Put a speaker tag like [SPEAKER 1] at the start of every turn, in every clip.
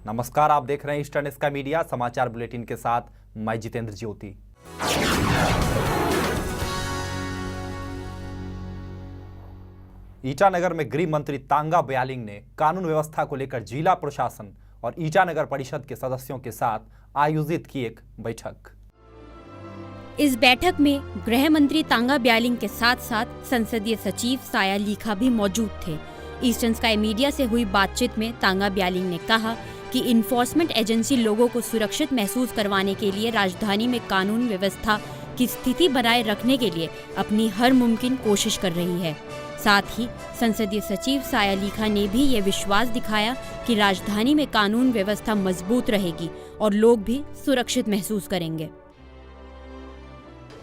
[SPEAKER 1] नमस्कार, आप देख रहे हैं ईस्टर्न स्काई मीडिया समाचार बुलेटिन के साथ मैं जितेंद्र ज्योति। ईटानगर में गृह मंत्री तांगा ब्यालिंग ने कानून व्यवस्था को लेकर जिला प्रशासन और ईटानगर परिषद के सदस्यों के साथ आयोजित की एक बैठक।
[SPEAKER 2] इस बैठक में गृह मंत्री तांगा ब्यालिंग के साथ साथ संसदीय सचिव साया लीखा भी मौजूद थे। ईस्टर्न स्काई मीडिया से हुई बातचीत में तांगा ब्यालिंग ने कहा कि इन्फोर्समेंट एजेंसी लोगों को सुरक्षित महसूस करवाने के लिए राजधानी में कानून व्यवस्था की स्थिति बनाए रखने के लिए अपनी हर मुमकिन कोशिश कर रही है। साथ ही संसदीय सचिव साया लीखा ने भी ये विश्वास दिखाया कि राजधानी में कानून व्यवस्था मजबूत रहेगी और लोग भी सुरक्षित महसूस करेंगे।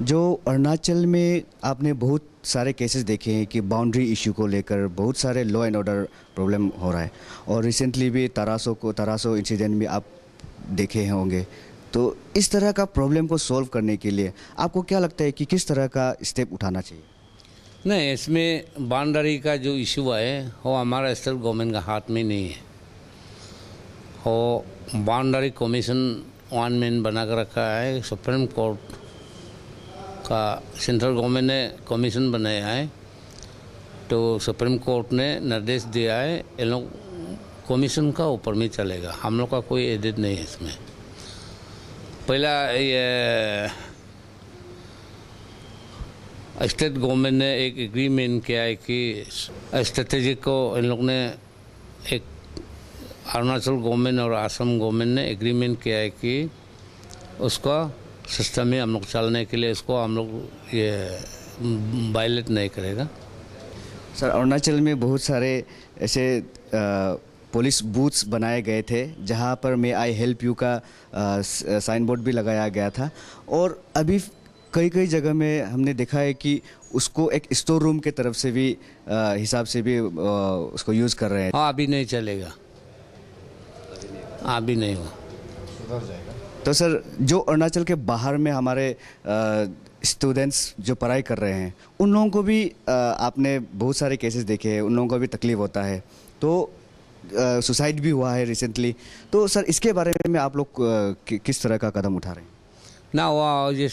[SPEAKER 3] जो अरुणाचल में आपने बहुत सारे केसेस देखे हैं कि बाउंड्री इशू को लेकर बहुत सारे लॉ एंड ऑर्डर प्रॉब्लम हो रहा है और रिसेंटली भी तरासो इंसिडेंट में आप देखे होंगे। तो इस तरह का प्रॉब्लम को सॉल्व करने के लिए आपको क्या लगता है कि किस तरह का स्टेप उठाना चाहिए?
[SPEAKER 4] नहीं, इसमें बाउंड्री का जो इशू है वो हमारा स्टेट गवर्नमेंट का हाथ में नहीं है। वो बाउंड्री कमीशन वन मैन बना कर रखा है। सुप्रीम कोर्ट का सेंट्रल गवर्नमेंट ने कमीशन बनाया है, तो सुप्रीम कोर्ट ने निर्देश दिया है ये लोग कमीशन का ऊपर में चलेगा। हम लोग का कोई एडिट नहीं है इसमें। पहला ये स्टेट गवर्नमेंट ने एक एग्रीमेंट किया है कि स्ट्रेटेजी को इन लोग ने एक अरुणाचल गवर्नमेंट और असम गवर्नमेंट ने एग्रीमेंट किया है कि उसका सिस्टम में हम लोग चलने के लिए इसको हम लोग ये वायलेट नहीं करेगा।
[SPEAKER 3] सर, अरुणाचल में बहुत सारे ऐसे पुलिस बूथ्स बनाए गए थे जहां पर मे आई हेल्प यू का साइन बोर्ड भी लगाया गया था और अभी कई जगह में हमने देखा है कि उसको एक स्टोर रूम के तरफ से भी हिसाब से भी उसको यूज़ कर रहे हैं।
[SPEAKER 4] हाँ, अभी नहीं चलेगा, अभी नहीं हो
[SPEAKER 3] सुधर जाएगा। तो सर, जो अरुणाचल के बाहर में हमारे स्टूडेंट्स जो पढ़ाई कर रहे हैं उन लोगों को भी आपने बहुत सारे केसेस देखे हैं, उन लोगों को भी तकलीफ होता है, तो सुसाइड भी हुआ है रिसेंटली। तो सर, इसके बारे में आप लोग किस तरह का कदम उठा रहे हैं?
[SPEAKER 4] ना, वह जिस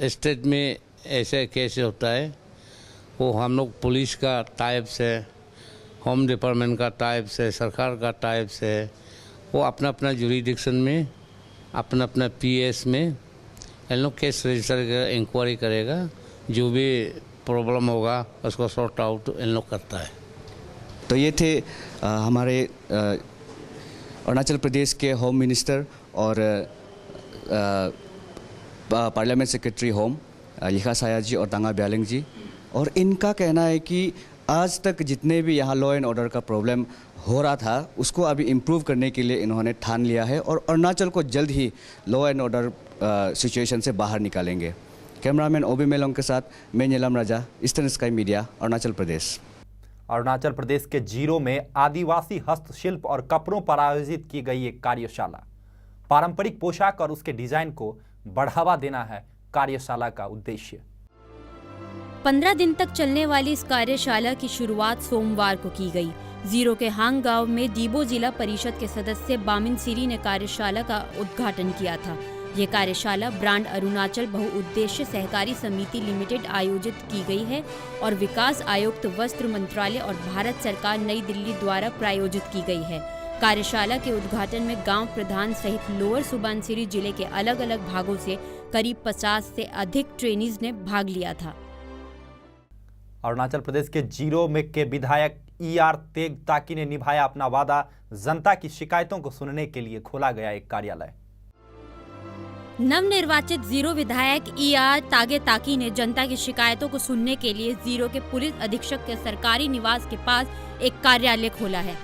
[SPEAKER 4] स्टेट में ऐसे केस होता है वो हम लोग पुलिस का टाइप से, होम डिपार्टमेंट का टाइप से, सरकार का टाइप से वो अपना अपना जुरिडिक्शन में अपना अपना पीएस में इन लोग केस रजिस्टर कर इंक्वायरी करेगा। जो भी प्रॉब्लम होगा उसको सॉर्ट आउट इन लोग करता है।
[SPEAKER 3] तो ये थे हमारे अरुणाचल प्रदेश के होम मिनिस्टर और पार्लियामेंट सेक्रेटरी होम लिखा साया जी और तांगा ब्यालिंग जी। और इनका कहना है कि आज तक जितने भी यहाँ लॉ एंड ऑर्डर का प्रॉब्लम हो रहा था उसको अभी इम्प्रूव करने के लिए इन्होंने ठान लिया है और अरुणाचल को जल्द ही लॉ एंड ऑर्डर सिचुएशन से बाहर निकालेंगे। कैमरामैन ओबी मेलोंग के साथ मैं नीलम राजा, eastern Sky Media, Arunachal Pradesh.
[SPEAKER 1] Arunachal प्रदेश के जीरो में आदिवासी हस्तशिल्प और कपड़ों पर आयोजित की गई एक कार्यशाला। पारंपरिक पोशाक और उसके डिजाइन को बढ़ावा देना है कार्यशाला का उद्देश्य।
[SPEAKER 2] 15 दिन तक चलने वाली इस कार्यशाला की शुरुआत सोमवार को की गई। जीरो के हांग गांव में दीबो जिला परिषद के सदस्य बामिन सिरी ने कार्यशाला का उद्घाटन किया था। ये कार्यशाला ब्रांड अरुणाचल बहुउद्देश्य सहकारी समिति लिमिटेड आयोजित की गई है और विकास आयुक्त वस्त्र मंत्रालय और भारत सरकार नई दिल्ली द्वारा प्रायोजित की गई है। कार्यशाला के उद्घाटन में गांव प्रधान सहित लोअर सुबनसिरी जिले के अलग अलग भागों से करीब 50 से अधिक ट्रेनीज ने भाग लिया था।
[SPEAKER 1] अरुणाचल प्रदेश के जीरो में के विधायक ER तेग ताकी ने निभाया अपना वादा। जनता की शिकायतों को सुनने के लिए खोला गया एक कार्यालय।
[SPEAKER 2] नवनिर्वाचित जीरो विधायक ER तागे ताकी ने जनता की शिकायतों को सुनने के लिए जीरो के पुलिस अधीक्षक के सरकारी निवास के पास एक कार्यालय खोला है।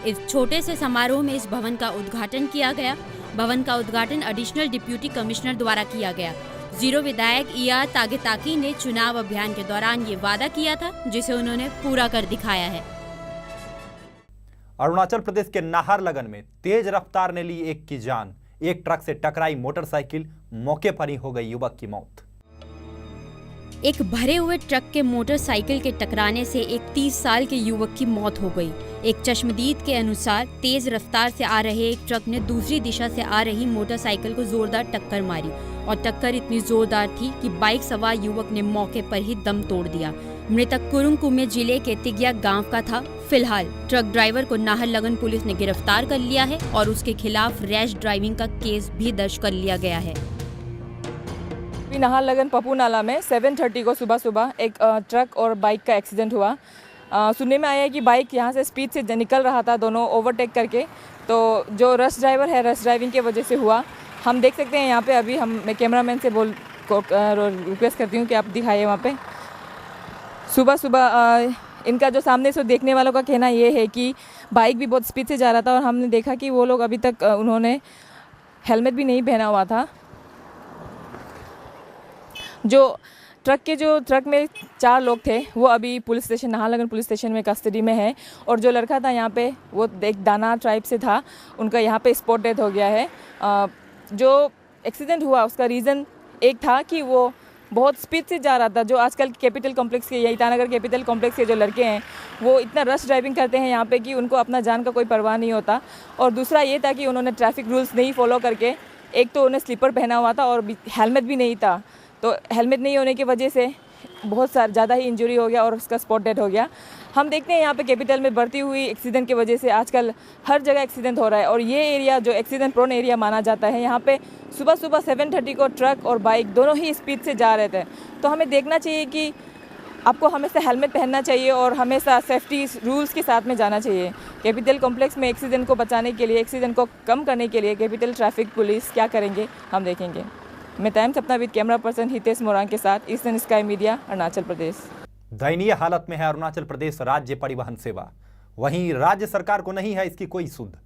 [SPEAKER 2] इस छोटे से समारोह में इस भवन का उद्घाटन किया गया। भवन का उद्घाटन एडिशनल डिप्यूटी कमिश्नर द्वारा किया गया। जीरो विधायक ER तागे ताकी ने चुनाव अभियान के दौरान ये वादा किया था जिसे उन्होंने पूरा कर दिखाया है।
[SPEAKER 1] अरुणाचल प्रदेश के नाहरलगन में तेज रफ्तार ने ली एक की जान। एक ट्रक से टकराई मोटरसाइकिल, मौके पर ही हो गई युवक की मौत।
[SPEAKER 2] एक भरे हुए ट्रक के मोटरसाइकिल के टकराने से एक 30 साल के युवक की मौत हो गई। एक चश्मदीद के अनुसार तेज रफ्तार से आ रहे एक ट्रक ने दूसरी दिशा से आ रही मोटरसाइकिल को जोरदार टक्कर मारी और टक्कर इतनी जोरदार थी कि बाइक सवार युवक ने मौके पर ही दम तोड़ दिया। मृतक कुरुंग कुमे जिले के तिगिया गांव का था। फिलहाल ट्रक ड्राइवर को नाहरलगन पुलिस ने गिरफ्तार कर लिया है और उसके खिलाफ रैश ड्राइविंग का केस भी दर्ज कर लिया गया है।
[SPEAKER 5] नाहरलगन पप्पू नाला में 7:30 को सुबह एक ट्रक और बाइक का एक्सीडेंट हुआ। सुनने में आया है कि बाइक यहाँ से स्पीड से निकल रहा था, दोनों ओवरटेक करके, तो जो रश ड्राइवर है रश ड्राइविंग की वजह से हुआ। हम देख सकते हैं यहाँ पे अभी मैं कैमरामैन से रिक्वेस्ट करती हूँ कि आप दिखाइए वहाँ पे। सुबह इनका जो सामने से देखने वालों का कहना ये है कि बाइक भी बहुत स्पीड से जा रहा था और हमने देखा कि वो लोग अभी तक उन्होंने हेलमेट भी नहीं पहना हुआ था। जो ट्रक में 4 लोग थे वो अभी police station Naharlagun police station में कस्टडी में है और जो लड़का था यहाँ पे वो एक दाना ट्राइब से था, उनका यहाँ पे स्पॉट डेथ हो गया है। जो एक्सीडेंट हुआ उसका रीज़न एक था कि वो बहुत स्पीड से जा रहा था। जो आजकल कैपिटल कॉम्प्लेक्स के ईटानगर कैपिटल कॉम्प्लेक्स के जो लड़के हैं वो इतना रश ड्राइविंग करते हैं यहाँ पे कि उनको अपना जान का कोई परवाह नहीं होता। और दूसरा ये था कि उन्होंने ट्रैफिक रूल्स नहीं फॉलो करके, एक तो उन्हें स्लीपर पहना हुआ था और हेलमेट भी नहीं था, तो हेलमेट नहीं होने की वजह से बहुत ज़्यादा ही इंजरी हो गया और उसका स्पॉट डेथ हो गया। हम देखते हैं यहाँ पे कैपिटल में बढ़ती हुई एक्सीडेंट की वजह से आजकल हर जगह एक्सीडेंट हो रहा है और ये एरिया जो एक्सीडेंट प्रोन एरिया माना जाता है। यहाँ पे सुबह 7:30 को ट्रक और बाइक दोनों ही स्पीड से जा रहे थे। तो हमें देखना चाहिए कि आपको हमेशा हेलमेट पहनना चाहिए और हमेशा सेफ्टी रूल्स के साथ में जाना चाहिए। कैपिटल कॉम्प्लेक्स में एक्सीडेंट को बचाने के लिए, एक्सीडेंट को कम करने के लिए कैपिटल ट्रैफिक पुलिस क्या करेंगे हम देखेंगे। मैं टाइम्स अपना with camera person Hitesh Morang के साथ, ईस्टर्न स्काई मीडिया, अरुणाचल प्रदेश।
[SPEAKER 1] दयनीय हालत में है अरुणाचल प्रदेश राज्य परिवहन सेवा, वहीं राज्य सरकार को नहीं है इसकी कोई सुध।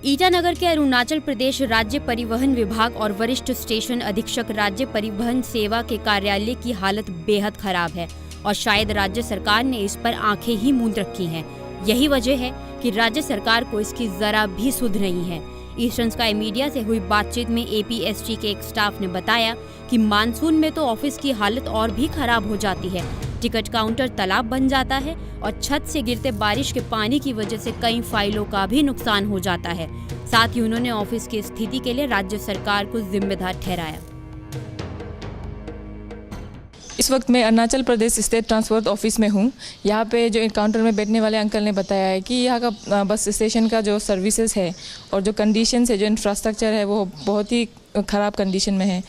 [SPEAKER 2] ईटानगर के अरुणाचल प्रदेश राज्य परिवहन विभाग और वरिष्ठ स्टेशन अधीक्षक राज्य परिवहन सेवा के कार्यालय की हालत बेहद खराब है और शायद राज्य सरकार ने इस पर आंखें ही मूंद रखी हैं। यही वजह है कि राज्य सरकार को इसकी जरा भी सुध नहीं है। ईस्टर्न स्काई मीडिया से हुई बातचीत में एपीएसटी के एक स्टाफ ने बताया कि मानसून में तो ऑफिस की हालत और भी खराब हो जाती है। टिकट काउंटर तालाब बन जाता है और छत से गिरते बारिश के पानी की वजह से कई फाइलों का भी नुकसान हो जाता है। साथ ही उन्होंने ऑफिस की स्थिति के लिए राज्य सरकार को जिम्मेदार ठहराया।
[SPEAKER 5] इस वक्त मैं Arunachal Pradesh state transport office में हूँ। यहाँ पे जो काउंटर में बैठने वाले अंकल ने बताया है कि यहाँ का बस स्टेशन का जो सर्विसेज है और जो कंडीशंस है, जो इंफ्रास्ट्रक्चर है, वो बहुत ही ख़राब कंडीशन में है।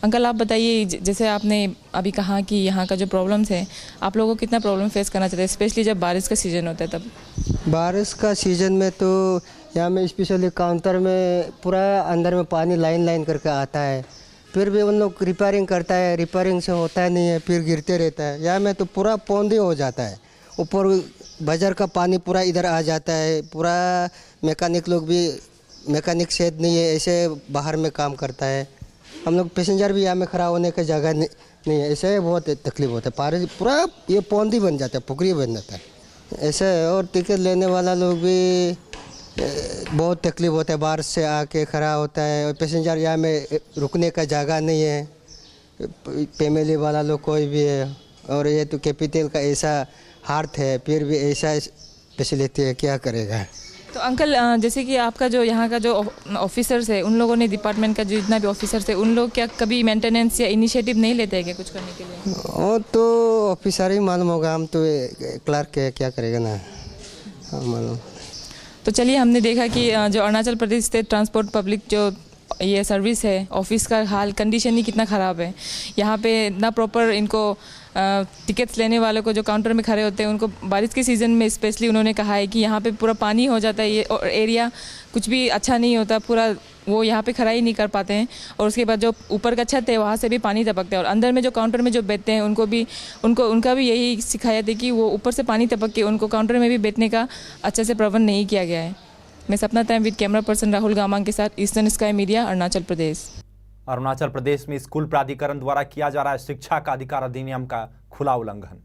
[SPEAKER 5] अंकल आप बताइए, जैसे आपने अभी कहा कि यहाँ का जो प्रॉब्लम्स है, आप लोगों को कितना प्रॉब्लम फेस करना चाहते हैं, स्पेशली जब बारिश का सीज़न होता है तब?
[SPEAKER 6] बारिश का सीज़न में तो यहाँ में स्पेशली काउंटर में पूरा अंदर में पानी लाइन करके आता है, फिर भी उन लोग रिपेयरिंग करता है, रिपेयरिंग से होता नहीं है, फिर गिरते रहता है। यहाँ में तो पूरा पौंधी हो जाता है, ऊपर बाजार का पानी पूरा इधर आ जाता है। पूरा मैकेनिक लोग भी, मैकेनिक शेड नहीं है, ऐसे बाहर में काम करता है। हम लोग पैसेंजर भी यहाँ में खड़ा होने का जगह नहीं है, ऐसे बहुत तकलीफ होता है। पूरा ये पौंधी बन जाता है, पुकरी बन जाता है ऐसे। और टिकट लेने वाला लोग भी बहुत तकलीफ होता है, बाहर से आके खड़ा होता है और पैसेंजर यहाँ में रुकने का जगह नहीं है, फैमिली वाला लोग कोई भी है। और ये तो कैपिटल का ऐसा हार्ट है, फिर भी ऐसा फैसिलिटी है, क्या करेगा।
[SPEAKER 5] तो अंकल जैसे कि आपका जो यहाँ का जो ऑफिसर्स है, उन लोगों ने डिपार्टमेंट का जो जितना भी ऑफिसर्स है, उन लोग क्या कभी मेंटेनेंस या इनिशिएटिव नहीं लेते हैं क्या कुछ करने के लिए?
[SPEAKER 6] और तो ऑफिसर ही मालूम होगा, हम तो क्लर्क है, क्या करेगा ना, मालूम।
[SPEAKER 5] तो चलिए, हमने देखा कि जो Arunachal Pradesh state transport public जो ये सर्विस है, ऑफिस का हाल कंडीशन ही कितना ख़राब है। यहाँ पे ना प्रॉपर इनको टिकट्स लेने वालों को जो काउंटर में खड़े होते हैं उनको बारिश के सीज़न में स्पेशली उन्होंने कहा है कि यहाँ पे पूरा पानी हो जाता है, ये एरिया कुछ भी अच्छा नहीं होता, पूरा वो यहाँ पे खड़ा ही नहीं कर पाते हैं। और उसके बाद जो ऊपर का छत है वहाँ से भी पानी टपकता है और अंदर में जो काउंटर में जो बैठते हैं उनका भी यही सिखाया था कि वो ऊपर से पानी टपक के उनको काउंटर में भी बैठने का अच्छे से प्रबंध नहीं किया गया है। मैं Sapna time with camera person Rahul Gamang के साथ, Eastern Sky Media, Arunachal Pradesh.
[SPEAKER 1] Arunachal Pradesh में स्कूल प्राधिकरण द्वारा किया जा रहा है शिक्षा का अधिकार अधिनियम का खुला उल्लंघन।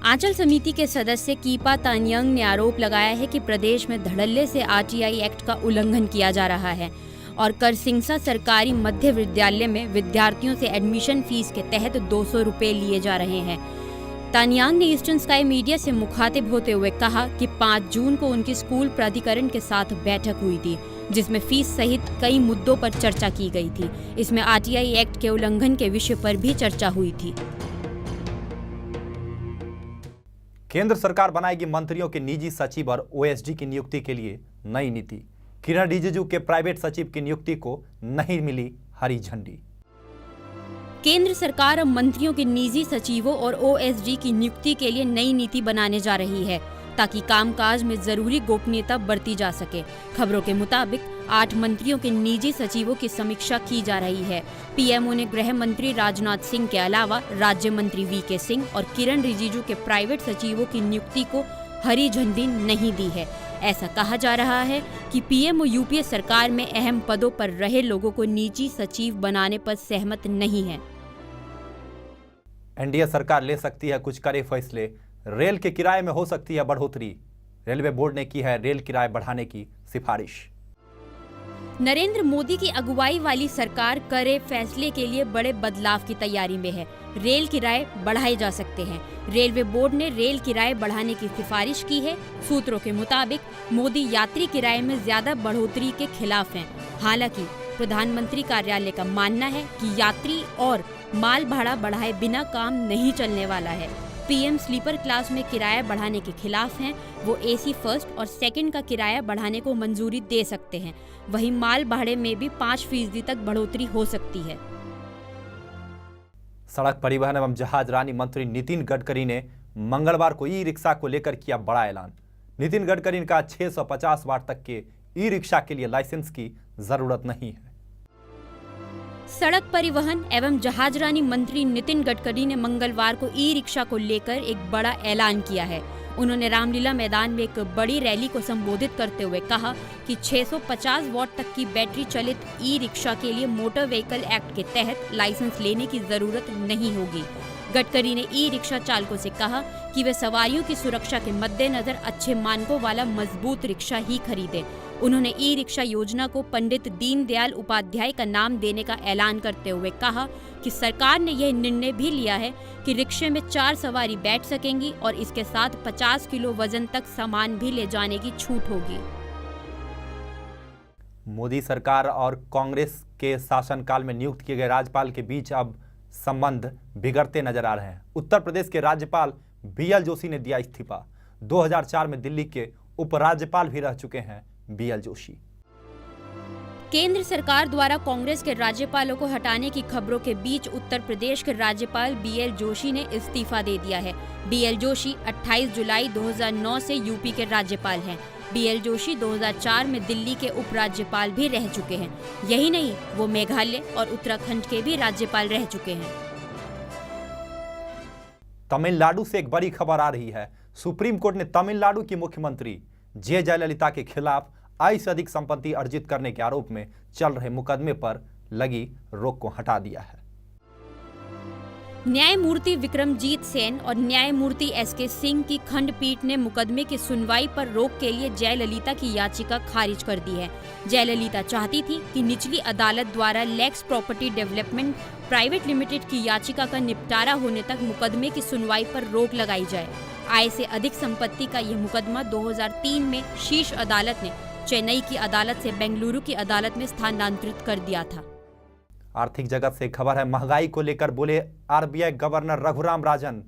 [SPEAKER 2] आंचल समिति के सदस्य कीपा तानियंग ने आरोप लगाया है कि प्रदेश में धड़ल्ले से आरटीआई एक्ट का उल्लंघन किया जा रहा है और करसिंगसा सरकारी मध्य विद्यालय में विद्यार्थियों से एडमिशन फीस के तहत 200 रुपए लिए जा रहे हैं। तानियांग ने ईस्टर्न स्काई मीडिया से मुखातिब होते हुए कहा कि 5 जून को उनकी स्कूल प्राधिकरण के साथ बैठक हुई थी, जिसमें फीस सहित कई मुद्दों पर चर्चा की गई थी। इसमें आरटीआई एक्ट के उल्लंघन के विषय पर भी चर्चा हुई थी।
[SPEAKER 1] केंद्र सरकार बनाएगी मंत्रियों के निजी सचिव और ओएसडी की नियुक्ति के लिए नई नीति। किरण रिजिजू के प्राइवेट सचिव की नियुक्ति को नहीं मिली हरी झंडी।
[SPEAKER 2] केंद्र सरकार अब मंत्रियों के निजी सचिवों और ओएसडी की नियुक्ति के लिए नई नीति बनाने जा रही है, ताकि कामकाज में जरूरी गोपनीयता बरती जा सके। खबरों के मुताबिक 8 मंत्रियों के निजी सचिवों की समीक्षा की जा रही है। पीएमओ ने गृह मंत्री राजनाथ सिंह के अलावा राज्य मंत्री वीके सिंह और किरण रिजिजू के प्राइवेट सचिवों की नियुक्ति को हरी झंडी नहीं दी है। ऐसा कहा जा रहा है कि पीएमओ यूपीए सरकार में अहम पदों पर रहे लोगों को निजी सचिव बनाने पर सहमत नहीं है।
[SPEAKER 1] एनडीए सरकार ले सकती है कुछ कड़े फैसले। रेल के किराए में हो सकती है बढ़ोतरी। रेलवे बोर्ड ने की है रेल किराए बढ़ाने की सिफारिश।
[SPEAKER 2] नरेंद्र मोदी की अगुवाई वाली सरकार कड़े फैसले के लिए बड़े बदलाव की तैयारी में है। रेल किराए बढ़ाए जा सकते हैं। रेलवे बोर्ड ने रेल किराए बढ़ाने की सिफारिश की है। सूत्रों के मुताबिक मोदी यात्री किराए में ज्यादा बढ़ोतरी के खिलाफ हैं। हालांकि प्रधानमंत्री कार्यालय का मानना है कि यात्री और माल भाड़ा बढ़ाए बिना काम नहीं चलने वाला है। पीएम स्लीपर क्लास में किराया बढ़ाने के खिलाफ हैं। वो एसी फर्स्ट और सेकंड का किराया बढ़ाने को मंजूरी दे सकते हैं। वहीं माल भाड़े में भी 5% तक बढ़ोतरी हो सकती है।
[SPEAKER 1] सड़क परिवहन एवं जहाज रानी मंत्री नितिन गडकरी ने मंगलवार को ई रिक्शा को लेकर किया बड़ा ऐलान। नितिन गडकरी ने कहा 650 वाट तक के ई रिक्शा के लिए लाइसेंस की जरूरत नहीं है।
[SPEAKER 2] सड़क परिवहन एवं जहाज रानी मंत्री नितिन गडकरी ने मंगलवार को ई रिक्शा को लेकर एक बड़ा ऐलान किया है। उन्होंने रामलीला मैदान में एक बड़ी रैली को संबोधित करते हुए कहा कि 650 वॉट तक की बैटरी चलित ई रिक्शा के लिए मोटर व्हीकल एक्ट के तहत लाइसेंस लेने की जरूरत नहीं होगी। गडकरी ने ई रिक्शा चालकों से कहा कि वे सवारियों की सुरक्षा के मद्देनजर अच्छे मानकों वाला मजबूत रिक्शा ही खरीदें। उन्होंने ई रिक्शा योजना को पंडित दीनदयाल उपाध्याय का नाम देने का ऐलान करते हुए कहा कि सरकार ने यह निर्णय भी लिया है कि रिक्शे में 4 सवारी बैठ सकेंगी और इसके साथ 50 किलो वजन तक सामान भी ले जाने की छूट होगी।
[SPEAKER 1] मोदी सरकार और कांग्रेस के शासनकाल में नियुक्त किए गए राज्यपाल के बीच अब संबंध बिगड़ते नजर आ रहे हैं। उत्तर प्रदेश के राज्यपाल बीएल जोशी ने दिया इस्तीफा। 2004 में दिल्ली के उपराज्यपाल भी रह चुके हैं बीएल जोशी।
[SPEAKER 2] केंद्र सरकार द्वारा कांग्रेस के राज्यपालों को हटाने की खबरों के बीच उत्तर प्रदेश के राज्यपाल बीएल जोशी ने इस्तीफा दे दिया है। बीएल जोशी 28 जुलाई 2009 से यूपी के राज्यपाल हैं। बीएल जोशी 2004 में दिल्ली के उपराज्यपाल भी रह चुके हैं। यही नहीं, वो मेघालय और उत्तराखंड के भी राज्यपाल रह चुके हैं।
[SPEAKER 1] तमिलनाडु से एक बड़ी खबर आ रही है। सुप्रीम कोर्ट ने तमिलनाडु की मुख्यमंत्री जे जयललिता के खिलाफ आय से अधिक संपत्ति अर्जित करने के आरोप में चल रहे मुकदमे पर लगी रोक को हटा दिया है।
[SPEAKER 2] न्यायमूर्ति विक्रमजीत सेन और न्यायमूर्ति एसके सिंह की खंडपीठ ने मुकदमे की सुनवाई पर रोक के लिए जयललिता की याचिका खारिज कर दी है। जयललिता चाहती थी कि निचली अदालत द्वारा Lex property development private limited की याचिका का निपटारा होने तक मुकदमे की सुनवाई पर रोक लगाई जाए। आय से अधिक संपत्ति का यह मुकदमा 2003 में शीर्ष अदालत ने चेन्नई की अदालत से बेंगलुरु की अदालत में स्थानांतरित कर दिया था।
[SPEAKER 1] आर्थिक जगत से खबर है। महंगाई को लेकर बोले आरबीआई गवर्नर रघुराम राजन।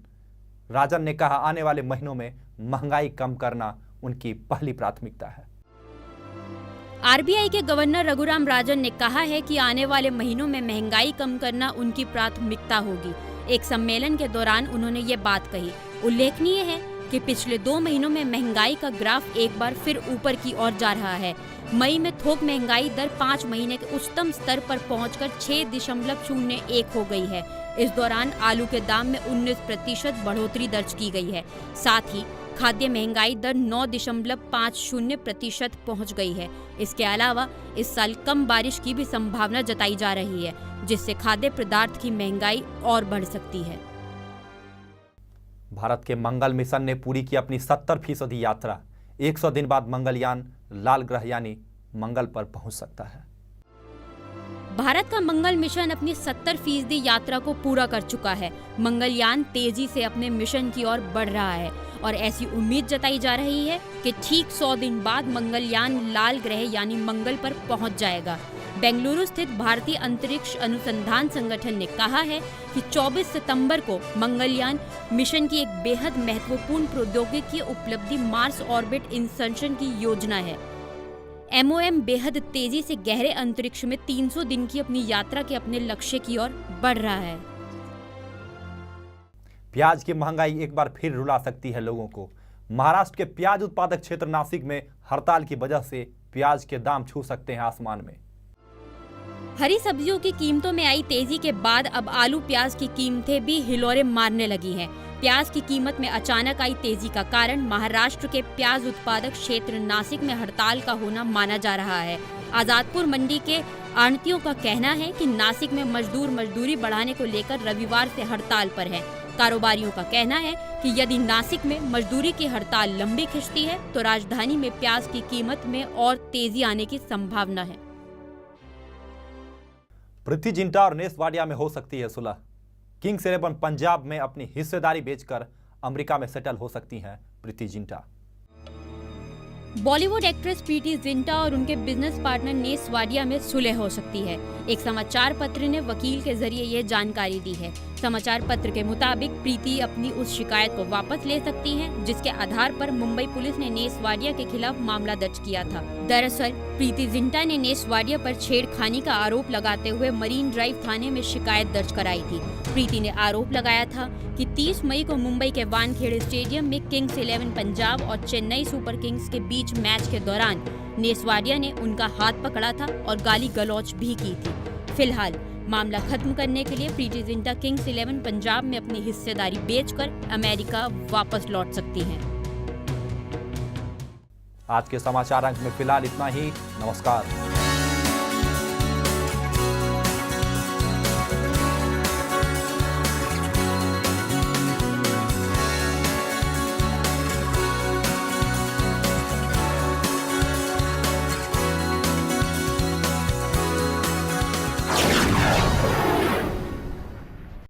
[SPEAKER 1] राजन ने कहा आने वाले महीनों में महंगाई कम करना उनकी पहली प्राथमिकता है।
[SPEAKER 2] आरबीआई के गवर्नर रघुराम राजन ने कहा है कि आने वाले महीनों में महंगाई कम करना उनकी प्राथमिकता होगी। एक सम्मेलन के दौरान उन्होंने ये बात कही। उल्लेखनीय है कि पिछले 2 महीनों में महंगाई का ग्राफ एक बार फिर ऊपर की ओर जा रहा है। मई में थोक महंगाई दर 5 महीने के उच्चतम स्तर पर पहुंचकर 6.01 हो गई है। इस दौरान आलू के दाम में 19% बढ़ोतरी दर्ज की गई है। साथ ही खाद्य महंगाई दर 9.50% पहुंच गई है। इसके अलावा इस साल कम बारिश की भी संभावना जताई जा रही है, जिससे खाद्य पदार्थ की महंगाई और बढ़ सकती है।
[SPEAKER 1] भारत के मंगल मिशन ने पूरी की अपनी 70% यात्रा। 100 दिन बाद मंगलयान लाल ग्रह यानी मंगल पर पहुंच सकता है।
[SPEAKER 2] भारत का मंगल मिशन अपनी 70% यात्रा को पूरा कर चुका है। मंगलयान तेजी से अपने मिशन की ओर बढ़ रहा है और ऐसी उम्मीद जताई जा रही है कि ठीक 100 दिन बाद मंगलयान लाल ग्रह यानी मंगल पर पहुंच जाएगा। बेंगलुरु स्थित भारतीय अंतरिक्ष अनुसंधान संगठन ने कहा है कि 24 सितंबर को मंगलयान मिशन की एक बेहद महत्वपूर्ण प्रौद्योगिकी उपलब्धि मार्स ऑर्बिट इंसर्शन की योजना है। MOM बेहद तेजी से गहरे अंतरिक्ष में 300 दिन की अपनी यात्रा के अपने लक्ष्य की ओर बढ़ रहा है।
[SPEAKER 1] प्याज की महंगाई एक बार फिर रुला सकती है लोगों को। महाराष्ट्र के प्याज उत्पादक क्षेत्र नासिक में हड़ताल की वजह से प्याज के दाम छू सकते हैं आसमान में।
[SPEAKER 2] हरी सब्जियों की कीमतों में आई तेजी के बाद अब आलू प्याज की कीमतें भी हिलोरे मारने लगी हैं। प्याज की कीमत में अचानक आई तेजी का कारण महाराष्ट्र के प्याज उत्पादक क्षेत्र नासिक में हड़ताल का होना माना जा रहा है। आजादपुर मंडी के आढ़तियों का कहना है कि नासिक में मजदूर मजदूरी बढ़ाने को लेकर रविवार से हड़ताल पर हैं। कारोबारियों का कहना है कि यदि नासिक में मजदूरी की हड़ताल लंबी खिंचती है तो राजधानी में प्याज की कीमत में और तेजी आने की संभावना है।
[SPEAKER 1] प्रीति जिंटा और नेस वाडिया में हो सकती है सुलह। किंग्स 11 पंजाब में अपनी हिस्सेदारी बेचकर अमेरिका में सेटल हो सकती हैं प्रीति जिंटा।
[SPEAKER 2] बॉलीवुड एक्ट्रेस प्रीति जिंटा और उनके बिजनेस पार्टनर नेस वाडिया में सुलह हो सकती है। एक समाचार पत्र ने वकील के जरिए यह जानकारी दी है। समाचार पत्र के मुताबिक प्रीति अपनी उस शिकायत को वापस ले सकती हैं जिसके आधार पर मुंबई पुलिस ने नेस वाडिया के खिलाफ मामला दर्ज किया था। दरअसल प्रीति जिंटा ने नेस वाडिया पर छेड़खानी का आरोप लगाते हुए मरीन ड्राइव थाने में शिकायत दर्ज कराई थी। प्रीति ने आरोप लगाया था कि 30 मई को मुंबई के वानखेड़े स्टेडियम में किंग्स 11 पंजाब और चेन्नई सुपर किंग्स के बीच मैच के दौरान नेस वाडिया ने उनका हाथ पकड़ा था और गाली गलौज भी की थी। फिलहाल मामला खत्म करने के लिए प्रीति जिंटा किंग्स 11 पंजाब में अपनी हिस्सेदारी बेचकर अमेरिका वापस लौट सकती हैं।
[SPEAKER 1] आज के समाचार अंक में फिलहाल इतना ही। नमस्कार।